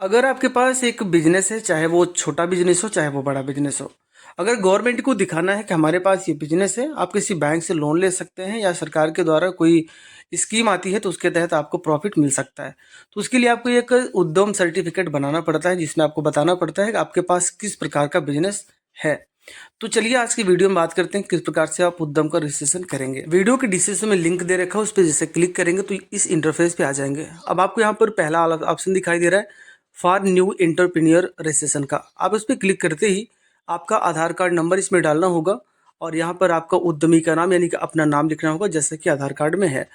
अगर आपके पास एक बिजनेस है, चाहे वो छोटा बिजनेस हो चाहे वो बड़ा बिजनेस हो, अगर गवर्नमेंट को दिखाना है कि हमारे पास ये बिजनेस है, आप किसी बैंक से लोन ले सकते हैं या सरकार के द्वारा कोई स्कीम आती है तो उसके तहत आपको प्रॉफिट मिल सकता है। तो उसके लिए आपको एक उद्यम सर्टिफिकेट बनाना पड़ता है, जिसमें आपको बताना पड़ता है कि आपके पास किस प्रकार का बिजनेस है। तो चलिए आज की वीडियो में बात करते हैं किस प्रकार से आप उद्यम का रजिस्ट्रेशन करेंगे। वीडियो के डिस्क्रिप्शन में लिंक दे रखा है, उस पर जैसे क्लिक करेंगे तो इस इंटरफेस पे आ जाएंगे। अब आपको यहाँ पर पहला ऑप्शन दिखाई दे रहा है फॉर न्यू एंटरप्रेन्योर रजिस्ट्रेशन का। आप उस पर क्लिक करते ही आपका आधार कार्ड नंबर इसमें डालना होगा और यहाँ पर आपका उद्यमी का नाम यानी कि अपना नाम लिखना होगा जैसे कि आधार कार्ड में है।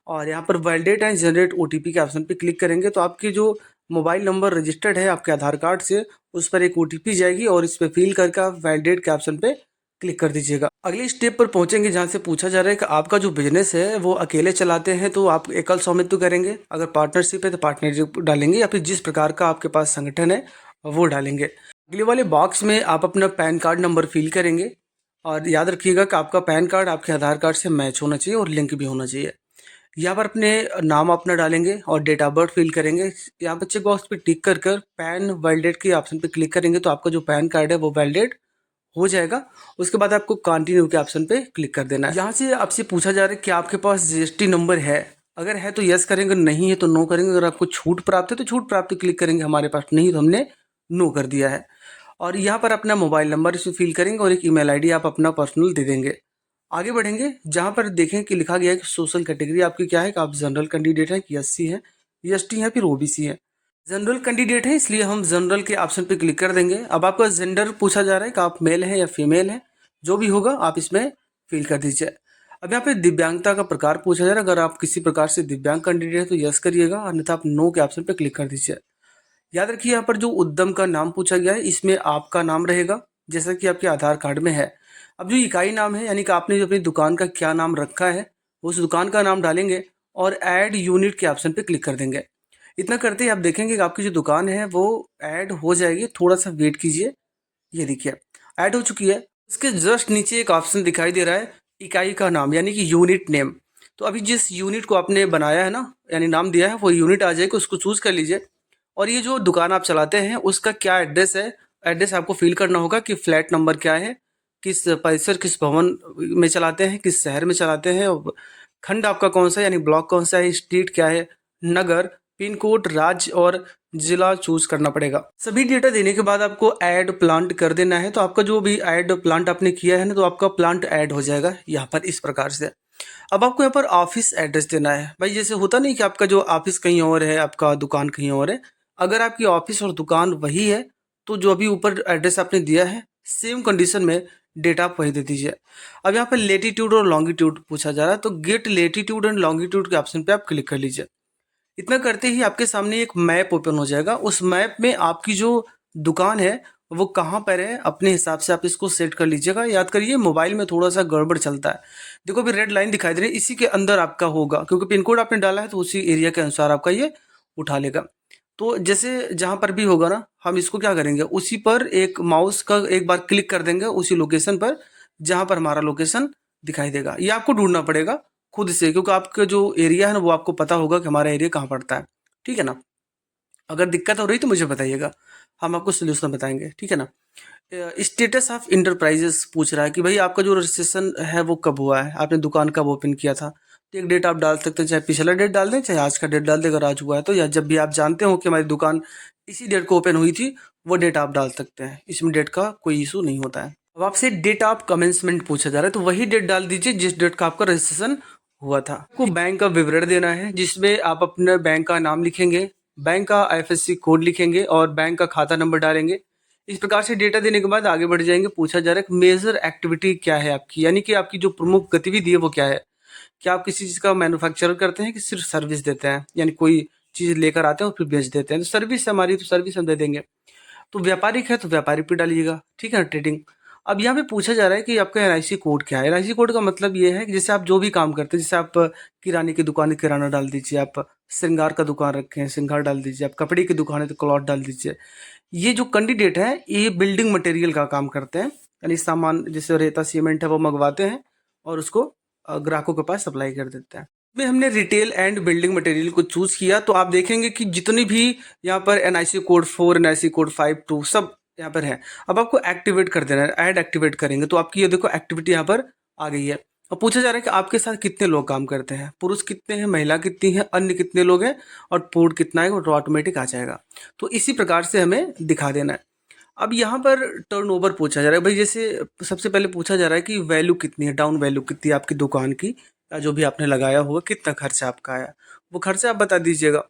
और यहाँ पर वैलिडेट एंड जनरेट ओटीपी के ऑप्शन पे क्लिक करेंगे तो आपकी जो मोबाइल नंबर रजिस्टर्ड है आपके आधार कार्ड से, उस पर एक ओटीपी जाएगी और इस पर फिल करके आप वैलिडेट के ऑप्शन पे क्लिक कर दीजिएगा। अगली स्टेप पर पहुंचेंगे जहां से पूछा जा रहा है कि आपका जो बिजनेस है वो अकेले चलाते हैं तो आप एकल स्वामित्व करेंगे, अगर पार्टनरशिप है तो पार्टनरशिप डालेंगे या फिर जिस प्रकार का आपके पास संगठन है वो डालेंगे। अगले वाले बॉक्स में आप अपना पैन कार्ड नंबर फिल करेंगे और याद रखिएगा कि आपका पैन कार्ड आपके आधार कार्ड से मैच होना चाहिए और लिंक भी होना चाहिए। यहाँ पर अपने नाम अपना डालेंगे और डेट ऑफ बर्थ फिल करेंगे। यहाँ पर चेक बॉक्स पे टिक कर कर पैन वैलिडेट के ऑप्शन पे क्लिक करेंगे तो आपका जो पैन कार्ड है वो वैलिडेट हो जाएगा। उसके बाद आपको कंटिन्यू के ऑप्शन पे क्लिक कर देना है। यहाँ से आपसे पूछा जा रहा है कि आपके पास जीएसटी नंबर है, अगर है तो यस करेंगे, नहीं है तो नो करेंगे। अगर आपको छूट प्राप्त है तो छूट प्राप्त क्लिक करेंगे, हमारे पास नहीं तो हमने नो कर दिया है। और यहाँ पर अपना मोबाइल नंबर इसमें फिल करेंगे और एक ईमेल आईडी आप अपना पर्सनल दे देंगे। आगे बढ़ेंगे जहाँ पर देखें कि लिखा गया है कि सोशल कैटेगरी आपकी क्या है, कि आप जनरल कैंडिडेट हैं कि एससी हैं, एसटी हैं, फिर ओबीसी हैं। जनरल कैंडिडेट है इसलिए हम जनरल के ऑप्शन पे क्लिक कर देंगे। अब आपका जेंडर पूछा जा रहा है कि आप मेल हैं या फीमेल हैं, जो भी होगा आप इसमें फिल कर दीजिए। अब यहाँ पे दिव्यांगता का प्रकार पूछा जा रहा है, अगर आप किसी प्रकार से दिव्यांग कैंडिडेट है तो यस करिएगा, अन्यथा आप नो के ऑप्शन पे क्लिक कर दीजिए। याद रखिए यहाँ पर जो उद्यम का नाम पूछा गया है इसमें आपका नाम रहेगा जैसा कि आपके आधार कार्ड में है। अब जो इकाई नाम है यानी कि आपने जो अपनी दुकान का क्या नाम रखा है उस दुकान का नाम डालेंगे और ऐड यूनिट के ऑप्शन पे क्लिक कर देंगे। इतना करते ही आप देखेंगे कि आपकी जो दुकान है वो ऐड हो जाएगी। थोड़ा सा वेट कीजिए, ये देखिए ऐड हो चुकी है। इसके जस्ट नीचे एक ऑप्शन दिखाई दे रहा है इकाई का नाम यानी कि यूनिट नेम। तो अभी जिस यूनिट को आपने बनाया है ना यानी नाम दिया है वो यूनिट आ जाएगा, उसको चूज कर लीजिए। और ये जो दुकान आप चलाते हैं उसका क्या एड्रेस है, एड्रेस आपको फिल करना होगा कि फ्लैट नंबर क्या है, किस परिसर किस भवन में चलाते हैं, किस शहर में चलाते हैं, खंड आपका कौन सा है यानी ब्लॉक कौन सा है, स्ट्रीट क्या है, नगर, पिन कोड, राज्य और जिला चूज करना पड़ेगा। सभी डेटा देने के बाद आपको ऐड प्लांट कर देना है। तो आपका जो भी ऐड प्लांट आपने किया है ना तो आपका प्लांट ऐड हो जाएगा यहाँ पर इस प्रकार से। अब आपको यहाँ पर ऑफिस एड्रेस देना है। भाई जैसे होता नहीं कि आपका जो ऑफिस कहीं और है, आपका दुकान कहीं और है, अगर आपकी ऑफिस और दुकान वही है तो जो अभी ऊपर एड्रेस आपने दिया है सेम कंडीशन में डेटा आप वही दे दीजिए। अब यहाँ पर लेटीट्यूड और लॉन्गिट्यूड पूछा जा रहा है तो गेट लेटीट्यूड एंड लॉन्गिट्यूड के ऑप्शन पे आप क्लिक कर लीजिए। इतना करते ही आपके सामने एक मैप ओपन हो जाएगा। उस मैप में आपकी जो दुकान है वो कहाँ पर है अपने हिसाब से आप इसको सेट कर लीजिएगा। याद करिए मोबाइल में थोड़ा सा गड़बड़ चलता है। देखो अभी रेड लाइन दिखाई दे रही है, इसी के अंदर आपका होगा क्योंकि पिन कोड आपने डाला है तो उसी एरिया के अनुसार आपका ये उठा लेगा। तो जैसे जहाँ पर भी होगा ना हम इसको क्या करेंगे उसी पर एक माउस का एक बार क्लिक कर देंगे उसी लोकेशन पर जहाँ पर हमारा लोकेशन दिखाई देगा। ये आपको ढूंढना पड़ेगा खुद से क्योंकि आपका जो एरिया है ना वो आपको पता होगा कि हमारा एरिया कहाँ पड़ता है। ठीक है ना। अगर दिक्कत हो रही तो मुझे बताइएगा, हम आपको सोल्यूशन बताएंगे। ठीक है ना। स्टेटस ऑफ इंटरप्राइजेस पूछ रहा है कि भाई आपका जो रजिस्ट्रेशन है वो कब हुआ है, आपने दुकान कब ओपन किया था। तो एक डेट आप डाल सकते हैं, चाहे पिछला डेट डाल दें चाहे आज का डेट डाल दें। अगर आज हुआ है तो, या जब भी आप जानते हो कि हमारी दुकान इसी डेट को ओपन हुई थी वो डेट आप डाल सकते हैं, इसमें डेट का कोई इशू नहीं होता है। अब आपसे डेट ऑफ कमेंसमेंट पूछा जा रहा है तो वही डेट डाल दीजिए जिस डेट का आपका रजिस्ट्रेशन हुआ था। आपको बैंक का विवरण देना है जिसमें आप अपने बैंक का नाम लिखेंगे, बैंक का आईएफएससी कोड लिखेंगे और बैंक का खाता नंबर डालेंगे। इस प्रकार से डेटा देने के बाद आगे बढ़ जाएंगे। पूछा जा रहा है कि मेजर एक्टिविटी क्या है आपकी, यानी कि आपकी जो प्रमुख गतिविधि है वो क्या है। क्या आप किसी चीज़ का मैन्युफैक्चर करते हैं कि सिर्फ सर्विस देते हैं, यानी कोई चीज़ लेकर आते हैं और फिर बेच देते हैं। तो सर्विस हमारी तो सर्विस हम दे देंगे। तो व्यापारिक है तो व्यापारिक पे डालिएगा। ठीक है ना, ट्रेडिंग। अब यहाँ पे पूछा जा रहा है कि आपका एनआईसी कोड क्या है। एनआईसी कोड का मतलब ये है कि जैसे आप जो भी काम करते हैं, जैसे आप किराने की दुकान है किराना डाल दीजिए, आप श्रृंगार का दुकान रखे हैं श्रृंगार डाल दीजिए, आप कपड़े की दुकान है तो क्लॉथ डाल दीजिए। ये जो कैंडिडेट है ये बिल्डिंग मटेरियल का काम करते हैं, यानी सामान जैसे रेता सीमेंट है वो मंगवाते हैं और उसको ग्राहकों के पास सप्लाई कर देते हैं। में हमने रिटेल एंड बिल्डिंग मटेरियल को चूज किया, तो आप देखेंगे कि जितनी भी यहाँ पर एनआईसी कोड 4, एनआईसी कोड 5 2 सब यहाँ पर है। अब आपको एक्टिवेट कर देना है, ऐड एक्टिवेट करेंगे तो आपकी ये देखो एक्टिविटी यहाँ पर आ गई है। अब पूछा जा रहा है कि आपके साथ कितने लोग काम करते हैं, पुरुष कितने हैं, महिला कितनी है, अन्य कितने लोग हैं और पोर्ट कितना है, वो ऑटोमेटिक आ जाएगा। तो इसी प्रकार से हमें दिखा देना है। अब यहाँ पर टर्नओवर पूछा जा रहा है भाई, जैसे सबसे पहले पूछा जा रहा है कि वैल्यू कितनी है, डाउन वैल्यू कितनी है आपकी दुकान की, या जो भी आपने लगाया होगा कितना खर्चा आपका आया, वो खर्चा आप बता दीजिएगा।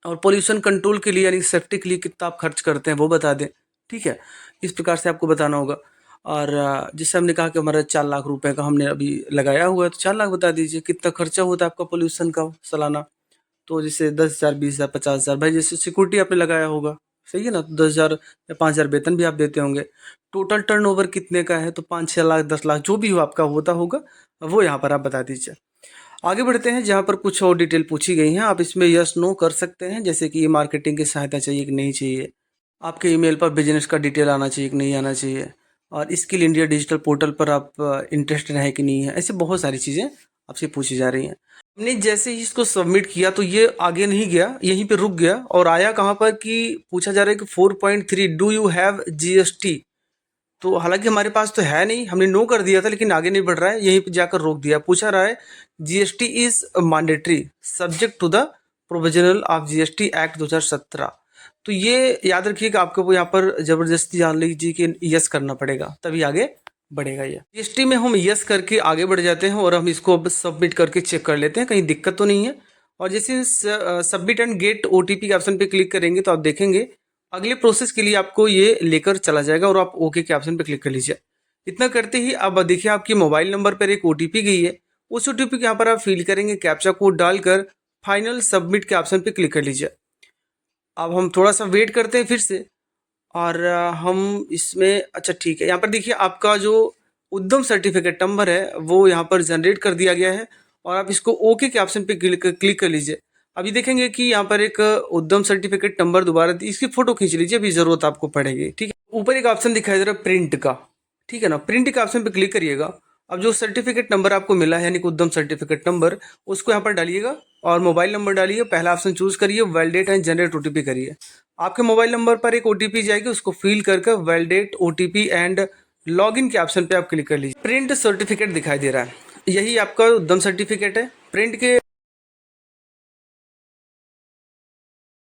और पोल्यूशन कंट्रोल के लिए यानी सेफ्टी के लिए कितना आप खर्च करते हैं वो बता दें, ठीक है। इस प्रकार से आपको बताना होगा। और जैसे हमने कहा कि हमारा 4 लाख रुपए का हमने अभी लगाया हुआ है, तो 4 लाख बता दीजिए कितना खर्चा होता है आपका पोल्यूशन का सालाना। तो जैसे 10,000, 20,000, 50,000, भाई जैसे सिक्योरिटी आपने लगाया होगा, सही है ना, तो 10,000 या 5,000 वेतन भी आप देते होंगे। टोटल टर्नओवर कितने का है, तो 5-6 लाख, 10 लाख जो भी हो आपका होता होगा वो यहाँ पर आप बता दीजिए। आगे बढ़ते हैं, जहाँ पर कुछ और डिटेल पूछी गई हैं, आप इसमें यस नो कर सकते हैं, जैसे कि मार्केटिंग की सहायता चाहिए कि नहीं चाहिए, आपके ईमेल पर बिजनेस का डिटेल आना चाहिए कि नहीं आना चाहिए, और स्किल इंडिया डिजिटल पोर्टल पर आप इंटरेस्टेड है कि नहीं है। ऐसे बहुत सारी चीज़ें आपसे पूछी जा रही हैं। हमने जैसे ही इसको सबमिट किया तो ये आगे नहीं गया, यहीं पे रुक गया और आया कहाँ पर कि पूछा जा रहा है कि 4.3 डू यू हैव जीएसटी। तो हालांकि हमारे पास तो है नहीं, हमने नो कर दिया था, लेकिन आगे नहीं बढ़ रहा है, यहीं पे जाकर रोक दिया। पूछा रहा है GST is mandatory subject to the provisional of GST act 2017। तो ये याद रखिए कि आपको वो यहाँ पर जबरदस्ती जान लीजिए कि यस करना पड़ेगा, तभी आगे बढ़ेगा। ये जीएसटी में हम यस करके आगे बढ़ जाते हैं और हम इसको अब सबमिट करके चेक कर लेते हैं कहीं दिक्कत तो नहीं है। और जैसे सबमिट एंड गेट ओटीपी के ऑप्शन पे क्लिक करेंगे तो आप देखेंगे अगले प्रोसेस के लिए आपको ये लेकर चला जाएगा और आप ओके के ऑप्शन पे क्लिक कर लीजिए। इतना करते ही अब देखिए आपके मोबाइल नंबर पर एक ओटीपी गई है, उस ओटीपी को यहाँ पर आप फिल करेंगे, कैप्चा कोड डालकर फाइनल सबमिट के ऑप्शन पे क्लिक कर लीजिए। अब हम थोड़ा सा वेट करते हैं फिर से, और हम इसमें अच्छा ठीक है, यहाँ पर देखिए आपका जो उद्यम सर्टिफिकेट नंबर है वो यहाँ पर जनरेट कर दिया गया है और आप इसको ओके के ऑप्शन पे क्लिक कर लीजिए। अभी देखेंगे कि यहाँ पर एक उद्यम सर्टिफिकेट नंबर दोबारा इसकी फोटो खींच लीजिए, अभी जरूरत आपको पड़ेगी, ठीक है। ऊपर एक ऑप्शन दिखाई दे रहा है प्रिंट का, ठीक है ना, प्रिंट के ऑप्शन पे क्लिक करिएगा। अब जो सर्टिफिकेट नंबर आपको मिला है यानी कि उद्यम सर्टिफिकेट नंबर, उसको यहाँ पर डालिएगा और मोबाइल नंबर डालिए, पहला ऑप्शन चूज करिए, वैलिडेट एंड जनरेट ओटीपी करिए। आपके मोबाइल नंबर पर एक ओटीपी जाएगी, उसको फिल करके वैलिडेट ओटीपी एंड लॉगिन के ऑप्शन पे आप क्लिक कर लीजिए। प्रिंट सर्टिफिकेट दिखाई दे रहा है, यही आपका उद्यम सर्टिफिकेट है। प्रिंट के